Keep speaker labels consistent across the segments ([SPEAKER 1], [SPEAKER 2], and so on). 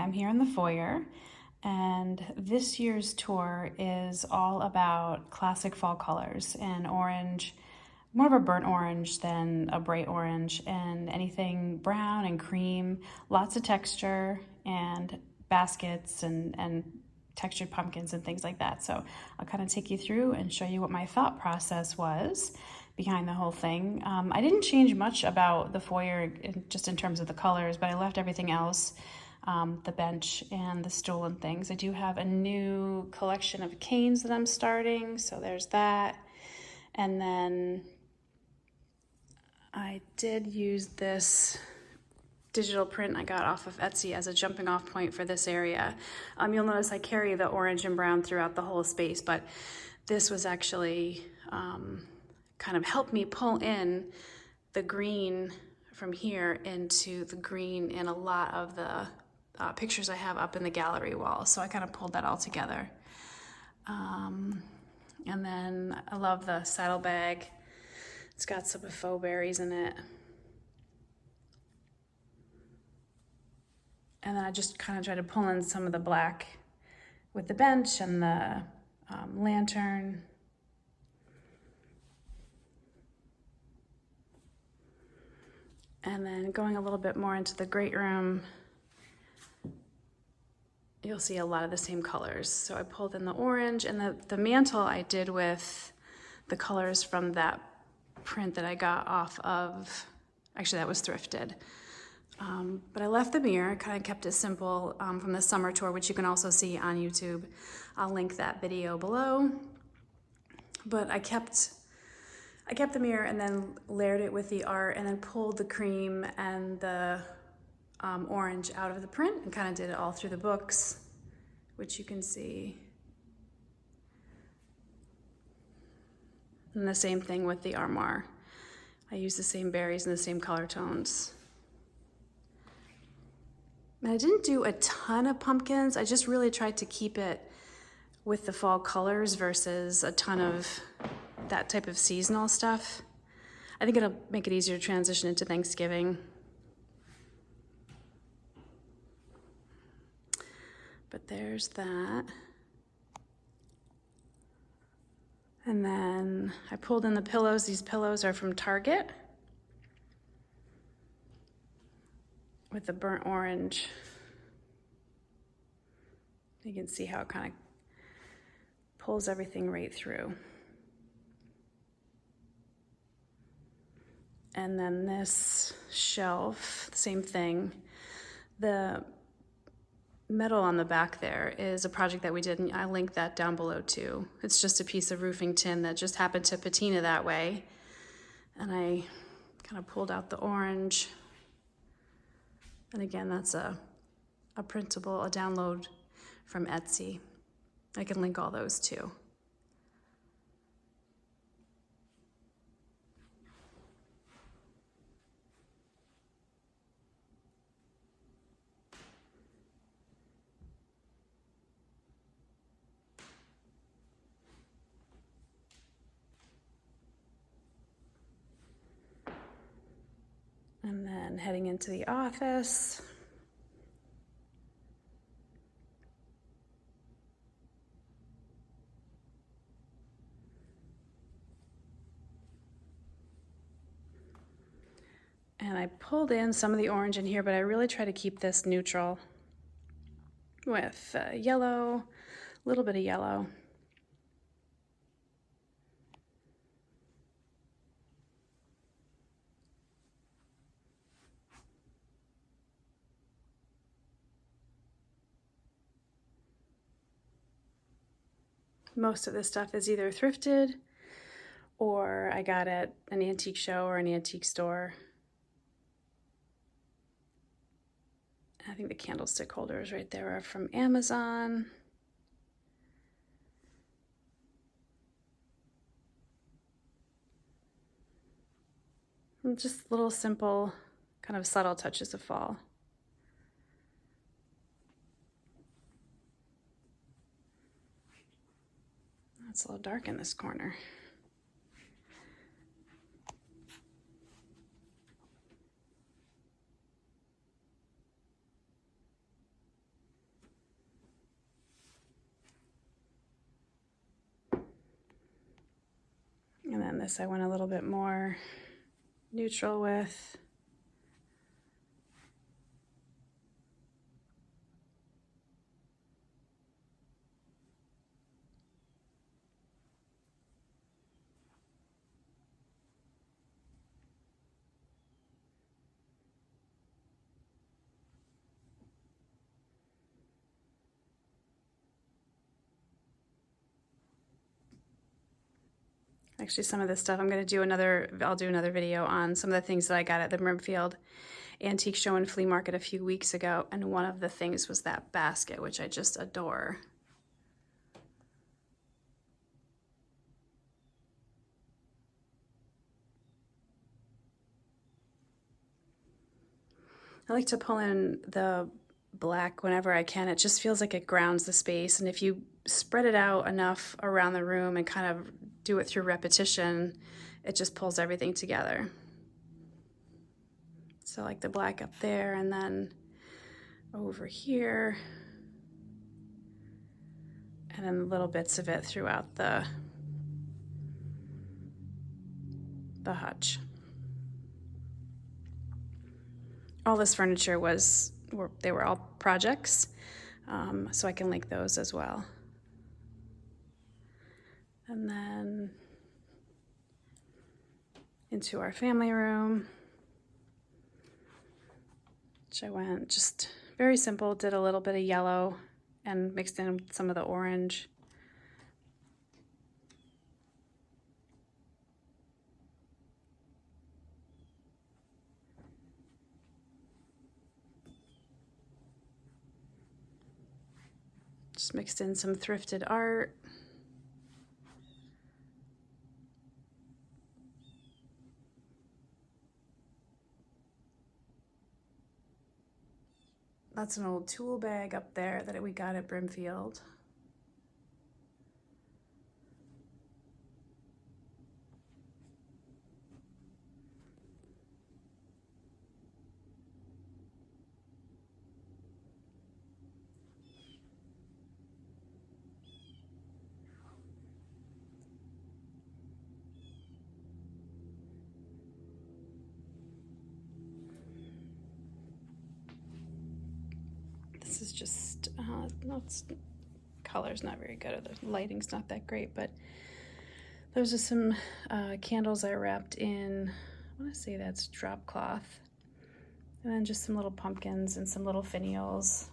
[SPEAKER 1] I'm here in the foyer, and this year's tour is all about classic fall colors and orange, more of a burnt orange than a bright orange, and anything brown and cream, lots of texture, and baskets and textured pumpkins and things like that. So I'll kind of take you through and show you what my thought process was behind the whole thing. I didn't change much about the foyer just in terms of the colors, but I left everything else, the bench and the stool and things. I do have a new collection of canes that I'm starting, so there's that. And then I did use this digital print I got off of Etsy as a jumping off point for this area. You'll notice I carry the orange and brown throughout the whole space, but this was actually kind of helped me pull in the green from here into the green in a lot of the pictures I have up in the gallery wall. So I kind of pulled that all together. And then I love the saddlebag. It's got some faux berries in it. And then I just kind of try to pull in some of the black with the bench and the lantern. And then going a little bit more into the great room, you'll see a lot of the same colors. So I pulled in the orange, and the mantle I did with the colors from that print that I got off of, actually that was thrifted. But I left the mirror, kind of kept it simple from the summer tour, which you can also see on YouTube. I'll link that video below. But I kept the mirror and then layered it with the art and then pulled the cream and the orange out of the print and kind of did it all through the books, which you can see. And the same thing with the armoire. I used the same berries and the same color tones. And I didn't do a ton of pumpkins. I just really tried to keep it with the fall colors versus a ton of that type of seasonal stuff. I think it'll make it easier to transition into Thanksgiving. But there's that. And then I pulled in the pillows. These pillows are from Target with the burnt orange. You can see how it kind of pulls everything right through. And then this shelf, same thing. The metal on the back there is a project that we did, and I linked that down below too. It's just a piece of roofing tin that just happened to patina that way. And I kind of pulled out the orange. And again, that's a printable, a download from Etsy. I can link all those too. And then heading into the office. And I pulled in some of the orange in here, but I really try to keep this neutral with yellow, a little bit of yellow. Most of this stuff is either thrifted or I got at an antique show or an antique store. I think the candlestick holders right there are from Amazon. And just little simple, kind of subtle touches of fall. It's a little dark in this corner. this I went a little bit more neutral with. Actually, some of this stuff I'm going to do I'll do another video on some of the things that I got at the Brimfield Antique Show and Flea Market a few weeks ago. And one of the things was that basket, which I just adore. I like to pull in the black whenever I can. It just feels like it grounds the space. And if you spread it out enough around the room and kind of do it through repetition, it just pulls everything together. So like the black up there and then over here, and then little bits of it throughout the hutch. All this furniture they were all projects, so I can link those as well. And then into our family room, which I went just very simple, did a little bit of yellow and mixed in some of the orange. Just mixed in some thrifted art. That's an old tool bag up there that we got at Brimfield. This is just, color's not very good, or the lighting's not that great, but those are some candles I wrapped in, I want to say that's drop cloth. And then just some little pumpkins and some little finials.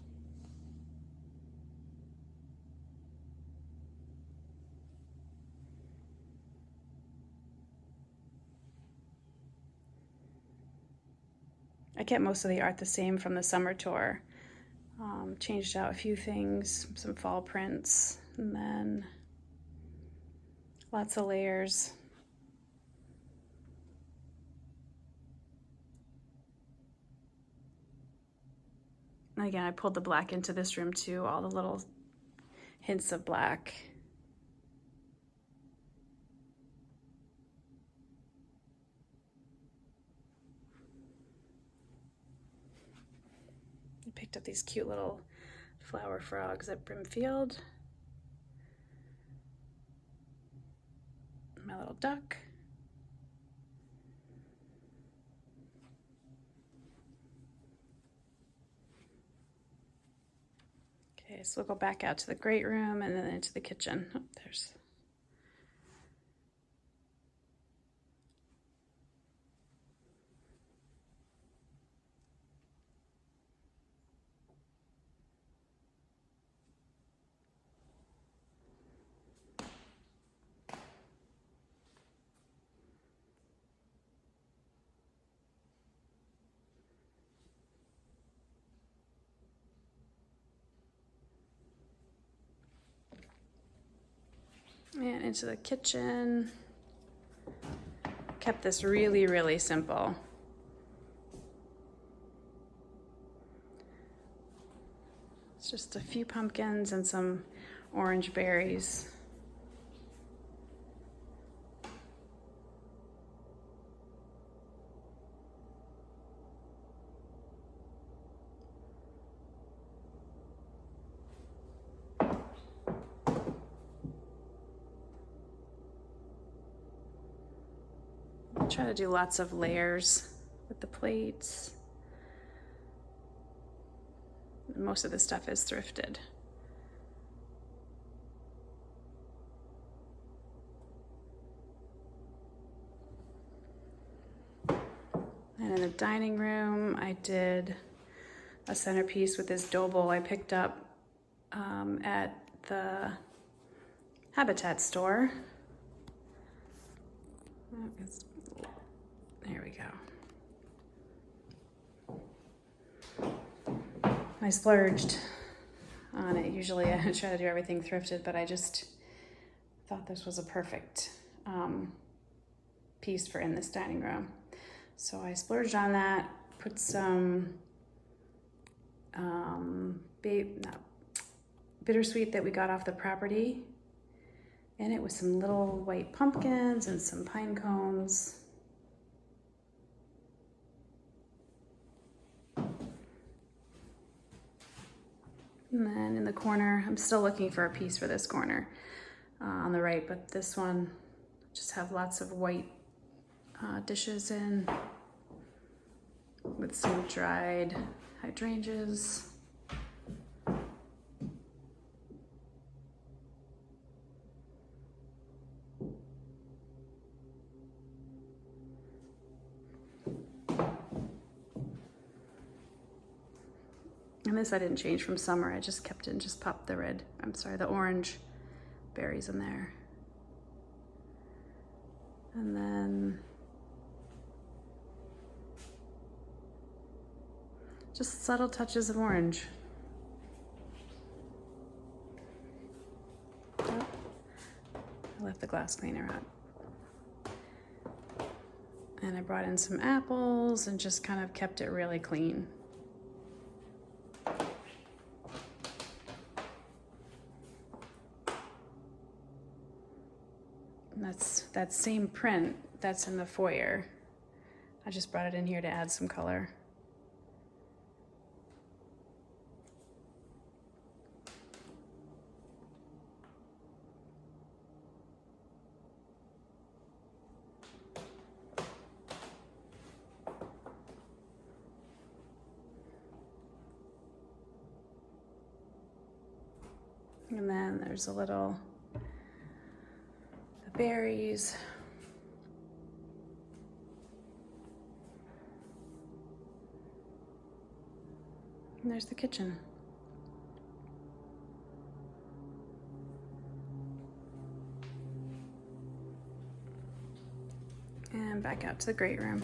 [SPEAKER 1] I kept most of the art the same from the summer tour. Changed out a few things, some fall prints, and then lots of layers. And again, I pulled the black into this room too, all the little hints of black. I picked up these cute little flower frogs at Brimfield. My little duck. Okay, so we'll go back out to the great room and then into the kitchen. Oh, there's and into the kitchen. Kept this really, really simple. It's just a few pumpkins and some orange berries. try to do lots of layers with the plates. Most of the stuff is thrifted. And in the dining room, I did a centerpiece with this dough bowl I picked up at the Habitat store. There we go. I splurged on it. Usually I try to do everything thrifted, but I just thought this was a perfect piece for in this dining room. So I splurged on that, put some bittersweet that we got off the property in it with some little white pumpkins and some pine cones. And then in the corner, I'm still looking for a piece for this corner on the right, but this one just have lots of white dishes in with some dried hydrangeas. And this I didn't change from summer. I just kept it and just popped the the orange berries in there. And then just subtle touches of orange. Oh, I left the glass cleaner out. And I brought in some apples and just kind of kept it really clean. And that's that same print that's in the foyer. I just brought it in here to add some color. And then there's a little, the berries. And there's the kitchen. And back out to the great room.